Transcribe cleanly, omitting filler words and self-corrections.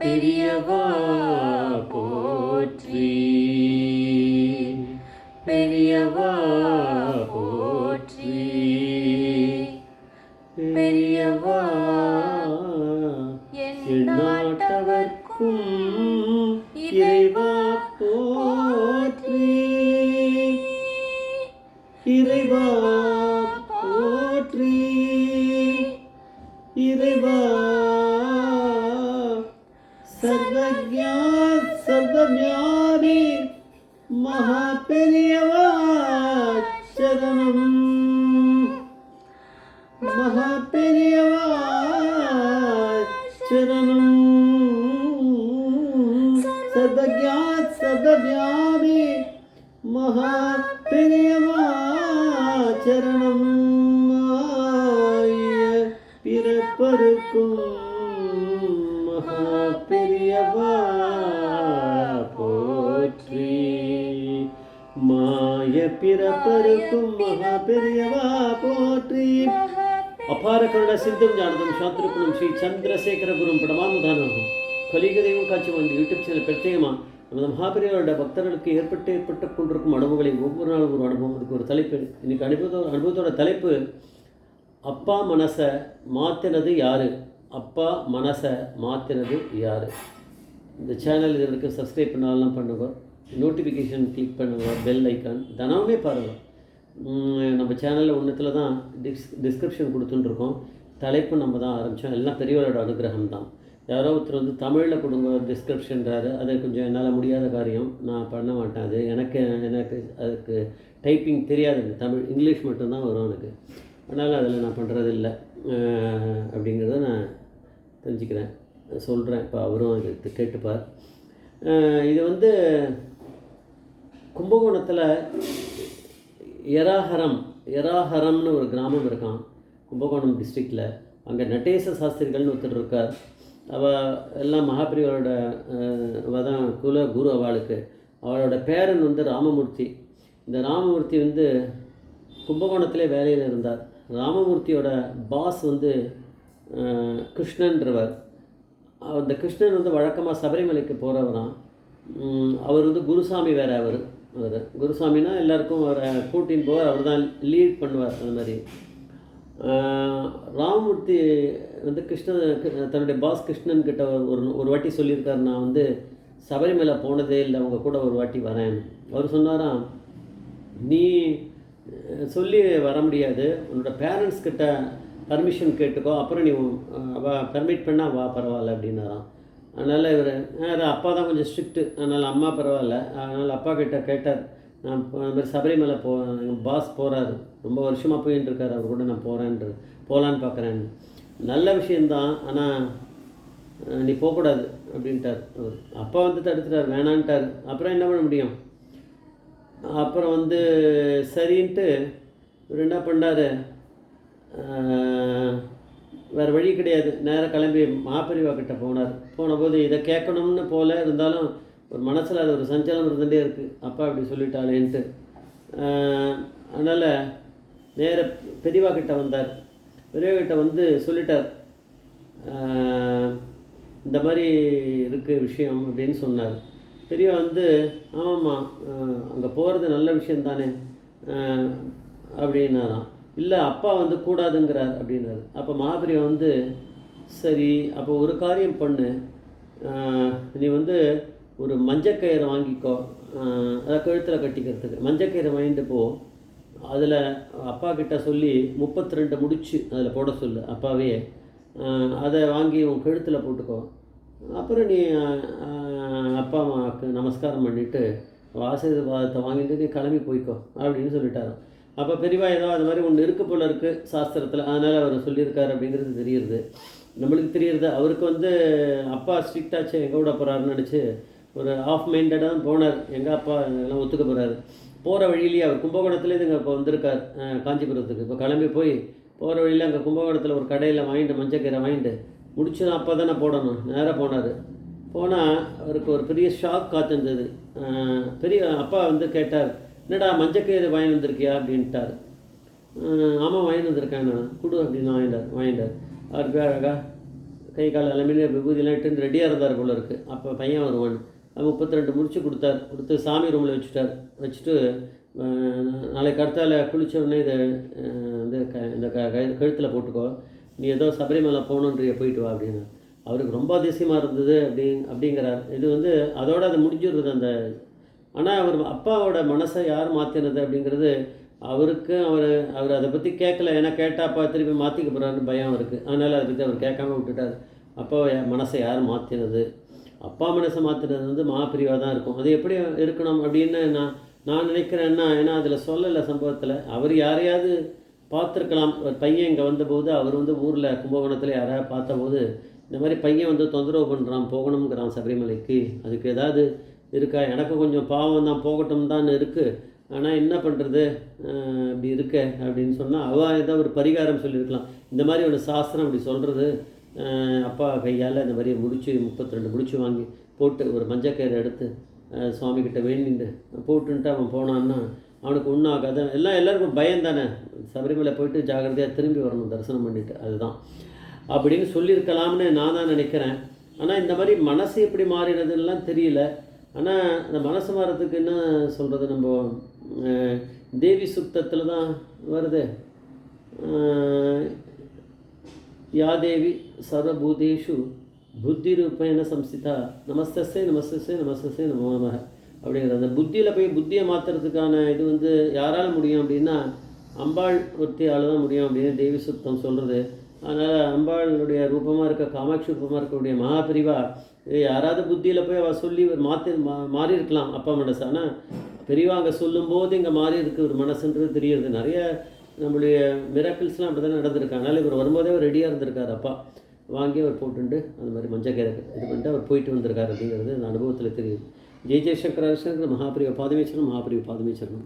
பெரியவா போற்றி, பெரியவா போற்றி, பெரியவா எந்நாட்டவர்க்கும் இறைவா போற்றி, இறைவா போற்றி, இறைவா சர்வஜ்ஞா சர்வஞானி மகா பெரியவா சரணம், மகா பெரியவா சரணம், சர்வஜ்ஞா சர்வஞானி மகா பெரியவா சரணம். பிறப்பருக்கும் மகா பெரியவா போற்றி, மாய பிறப்பருக்கும் மகா பெரியவா போற்றி. அபார கருண சிந்தும் ஞானதம் சாத்திருக்குணும் ஸ்ரீ சந்திரசேகர குரும் படமாமுதானம் கலிகதையும் காட்சி வந்து யூடியூப் சேனல் பிரத்யேகமாக நமது மகாபெரியோட பக்தர்களுக்கு ஏற்பட்டு கொண்டிருக்கும் அனுபவங்களை ஒவ்வொரு நாளும் ஒரு அனுபவம். அதுக்கு ஒரு தலைப்பு இன்னைக்கு அனுபவத்தோட தலைப்பு அப்பா மனசை மாற்றினது யார், அப்பா மனசை மாற்றினது யார். இந்த சேனல் இது வரைக்கும் சப்ஸ்கிரைப் பண்ணாலும் பண்ணுங்க, நோட்டிஃபிகேஷன் கிளிக் பண்ணுங்கள், பெல் ஐக்கான் தினமுமே பாருங்கள். நம்ம சேனலில் ஒன்றுத்தில் தான் டிஸ்கிரிப்ஷன் கொடுத்துட்டுருக்கோம். தலைப்பு நம்ம தான் ஆரம்பித்தோம், எல்லாம் பெரியவரோட அனுகிரகம் தான். யாரோ ஒருத்தர் வந்து தமிழில் கொடுங்க டிஸ்கிரிப்ஷன்றாரு, அது கொஞ்சம் என்னால் முடியாத காரியம், நான் பண்ண மாட்டேன். அது எனக்கு அதுக்கு டைப்பிங் தெரியாது, தமிழ் இங்கிலீஷ் மட்டும்தான் வரும் எனக்கு, அதனால் அதில் நான் பண்ணுறதில்லை அப்படிங்கிறத நான் தெரிஞ்சுக்கிறேன், சொல்கிறேன். இப்போ அவரும் அது கேட்டுப்பார். இது வந்து கும்பகோணத்தில் எராஹரம்னு ஒரு கிராமம் இருக்கான் கும்பகோணம் டிஸ்ட்ரிக்டில். அங்கே நடேச சாஸ்திரிகள்னு ஒருத்தர் இருக்கார். எல்லாம் மகாபிரியோட தான் குரு அவளுக்கு. அவளோட பேரன் வந்து ராமமூர்த்தி. இந்த ராமமூர்த்தி வந்து கும்பகோணத்திலே வேலையில் இருந்தார். ராமமூர்த்தியோட பாஸ் வந்து கிருஷ்ணன்றவர். அந்த கிருஷ்ணன் வந்து வழக்கமாக சபரிமலைக்கு போகிறவரான். அவர் வந்து குருசாமி வேறு. அவர் குருசாமின்னா எல்லாருக்கும் அவரை கூட்டின்னு போவார், அவர் தான் லீட் பண்ணுவார். அந்த மாதிரி ராமமூர்த்தி வந்து தன்னுடைய பாஸ் கிருஷ்ணன் கிட்ட ஒரு வாட்டி சொல்லியிருக்கார், நான் வந்து சபரிமலை போனதே இல்லை, அவங்க கூட ஒரு வாட்டி வரேன். அவர் சொன்னாராம், நீ சொல்லி வர முடியாது, உன்னோட பேரண்ட்ஸ் கிட்ட பர்மிஷன் கேட்டுக்கோ, அப்புறம் நீ பர்மிட் பண்ணால் வா, பரவாயில்ல அப்படின்னாராம். அதனால் இவர் அப்பா தான் கொஞ்சம் ஸ்ட்ரிக்ட்டு, அதனால் அம்மா பரவாயில்ல. அதனால் அப்பா கிட்ட கேட்டார், நான் இந்த மாதிரி சபரிமலை எங்கள் பாஸ் போகிறாரு, ரொம்ப வருஷமாக போயின்னு இருக்கார், அவர் கூட நான் போகலான்னு பார்க்குறேன். நல்ல விஷயந்தான், ஆனால் நீ போகக்கூடாது அப்படின்ட்டார் அவர். அப்பா வந்து தடுத்துட்டார், வேணான்ட்டார். அப்புறம் என்ன பண்ண முடியும்? அப்புறம் வந்து சரின்ட்டு இவர் என்ன பண்ணார், வேறு வழி கிடையாது, நேராக கிளம்பி மாப்பெரிவா கிட்ட போனார். போனபோது இதை கேட்கணும்னு போல இருந்தாலும் ஒரு மனசில் அது ஒரு சஞ்சலம் இருந்துகிட்டே இருக்குது, அப்பா இப்படி சொல்லிட்டாளேன்ட்டு. அதனால் நேர பெரியவா கிட்ட வந்தார். பெரியவா கிட்ட வந்து சொல்லிட்டார், இந்த மாதிரி இருக்குது விஷயம் அப்படின்னு சொன்னார். பெரியவா வந்து ஆமாம்மா அங்கே போகிறது நல்ல விஷயந்தானே அப்படின்னாராம். இல்லை அப்பா வந்து கூடாதுங்கிறார் அப்படின்னாரு. அப்போ மகாபெரிவா வந்து சரி, அப்போ ஒரு காரியம் பண்ணு, நீ வந்து ஒரு மஞ்சக்கயிறை வாங்கிக்கோ, அதை கழுத்தில் கட்டிக்கிறதுக்கு மஞ்சக்கயிறை வாங்கிட்டு போ, அதில் அப்பா கிட்ட சொல்லி 32 முடிச்சு அதில் போட சொல்லு அப்பாவே, அதை வாங்கி உன் கழுத்தில் போட்டுக்கோ. அப்புறம் நீ அப்பா அம்மாவுக்கு நமஸ்காரம் பண்ணிவிட்டு ஆசீர்வாதத்தை வாங்கிட்டு நீ கிளம்பி போய்க்கோ அப்படின்னு சொல்லிட்டாரோ. அப்போ பெரியவா ஏதோ அது மாதிரி ஒன்று இருக்குது போல இருக்குது சாஸ்திரத்தில், அதனால் அவர் சொல்லியிருக்காரு அப்படிங்கிறது தெரியுது, நம்மளுக்கு தெரியுது. அவருக்கு வந்து அப்பா ஸ்ட்ரிக்டாச்சு, எங்கே விட போகிறாருன்னு நினச்சி ஒரு ஆஃப் மைண்டடாக தான் போனார். எங்கள் அப்பா எல்லாம் ஒத்துக்க போகிறாரு. போகிற வழியிலேயே அவர் கும்பகோணத்துலேயே இங்கே இப்போ வந்திருக்கார் காஞ்சிபுரத்துக்கு. இப்போ கிளம்பி போய் போகிற வழியில் அங்கே கும்பகோணத்தில் ஒரு கடையில் வாங்கிட்டு மஞ்சக்கீரை வாங்கிட்டு முடிச்சு தான் அப்போ தானே போடணும், நேராக போனார். போனால் அவருக்கு ஒரு பெரிய ஷாக் காத்திருந்தது. பெரிய அப்பா வந்து கேட்டார், என்னடா மஞ்சக்கயிறு வாங்கி வந்திருக்கியா அப்படின்ட்டார். ஆமாம் வாங்கி வந்திருக்கேன் நான், கொடு அப்படின்னு வாங்கிட்டார். அவர் அழகாக கை கால் எல்லாமே விபூதியெல்லாம் இட்டு ரெடியாக இருந்தார் போல இருக்குது. அப்போ பையன் வருவான். 32 முடிச்சு கொடுத்தார். கொடுத்து சாமி ரூமில் வச்சுட்டார். வச்சுட்டு நாளைக்கு அடுத்தால குளித்த உடனே இதை வந்து இந்த கழுத்தில் போட்டுக்கோ, நீ ஏதோ சபரிமலை போகணுன்றிய போயிட்டு வா அப்படின்னு. அவருக்கு ரொம்ப அதிசயமாக இருந்தது அப்படிங்கிறார். இது வந்து அதோட அது முடிஞ்சிடுறது அந்த. ஆனால் அவர் அப்பாவோட மனசை யார் மாற்றினது அப்படிங்கிறது அவருக்கு அவர் அதை பற்றி கேட்கல. ஏன்னா கேட்டால் அப்பா திருப்பி மாற்றிக்க போகிறாருன்னு பயம் அவருக்கு. அதனால் அதை பற்றி அவர் கேட்காம விட்டுட்டார். அப்பா மனசை யார் மாற்றினது? அப்பா மனசை மாற்றினது வந்து மகாபிரிவாக தான் இருக்கும். அது எப்படி இருக்கணும் அப்படின்னு நான் நினைக்கிறேன்னா, ஏன்னா அதில் சொல்லலை சம்பவத்தில். அவர் யாரையாவது பார்த்துருக்கலாம். ஒரு பையன் இங்கே வந்தபோது அவர் வந்து ஊரில் கும்பகோணத்தில் யாராவது பார்த்தபோது இந்த மாதிரி பையன் வந்து தொந்தரவு பண்ணுறான், போகணுங்கிறான் சபரிமலைக்கு, அதுக்கு ஏதாவது இருக்கா? எனக்கு கொஞ்சம் பாவம் தான், போகட்டும் தான் இருக்குது, ஆனால் என்ன பண்ணுறது இப்படி இருக்க அப்படின்னு சொன்னால் அவள் ஏதோ ஒரு பரிகாரம் சொல்லியிருக்கலாம். இந்த மாதிரி ஒரு சாஸ்திரம் அப்படி சொல்கிறது. அப்பா கையால் இந்த மாதிரி முடிச்சு 32 முடிச்சு வாங்கி போட்டு ஒரு மஞ்சக்கயிறு எடுத்து சுவாமிகிட்ட வேண்டிட்டு போட்டுன்ட்டு அவன் போனான்னா அவனுக்கு ஒன்றும் ஆகாது. எல்லாருக்கும் பயம் தானே. சபரிமலை போயிட்டு ஜாகிரதையாக திரும்பி வரணும் தரிசனம் பண்ணிவிட்டு, அதுதான் அப்படின்னு சொல்லியிருக்கலாம்னு நான் தான் நினைக்கிறேன். ஆனால் இந்த மாதிரி மனசு எப்படி மாறினதுன்னெலாம் தெரியல. ஆனால் அந்த மனசு மாறத்துக்கு என்ன சொல்கிறது, நம்ம தேவி சுத்தத்தில் தான் வருது. யா தேவி சர்வபூதேஷு புத்தி ரூபேன சம்ஸ்திதா நமஸ்தே நமஸ்தே நமஸ்தே நமோ நமः அப்படிங்கிற அந்த புத்தியில் போய் புத்தியை மாற்றுறதுக்கான இது வந்து யாரால் முடியும் அப்படின்னா அம்பாள் ஒருத்தியால் தான் முடியும் அப்படின்னு தேவி சுத்தம் சொல்கிறது. அதனால் அம்பாளுடைய ரூபமாக இருக்க காமாட்சி ரூபமாக இருக்கக்கூடிய மகாபிரிவா யாராவது புத்தியில் போய் அவள் சொல்லி மாறி இருக்கலாம் அப்பா மனசு. ஆனால் பெரியவா அங்கே சொல்லும்போது இங்கே மாறி இருக்குது ஒரு மனசுன்றது தெரியுது. நிறைய நம்மளுடைய மிராக்கிள்ஸ்லாம் அப்படி தான் நடந்திருக்கு. அதனால் இவர் வரும்போதே அவர் ரெடியாக இருந்திருக்கார். அப்பா வாங்கி அவர் போட்டுண்டு அந்த மாதிரி மஞ்சக்கயிறு இது பண்ணிட்டு அவர் போயிட்டு வந்திருக்கார் அப்படிங்கிறது அந்த அனுபவத்தில் தெரியுது. ஜெய் ஜெய்சங்கர மகாபிரிவ பாதமேச்சரம், மகாபிரிவ பாதமேச்சரம்.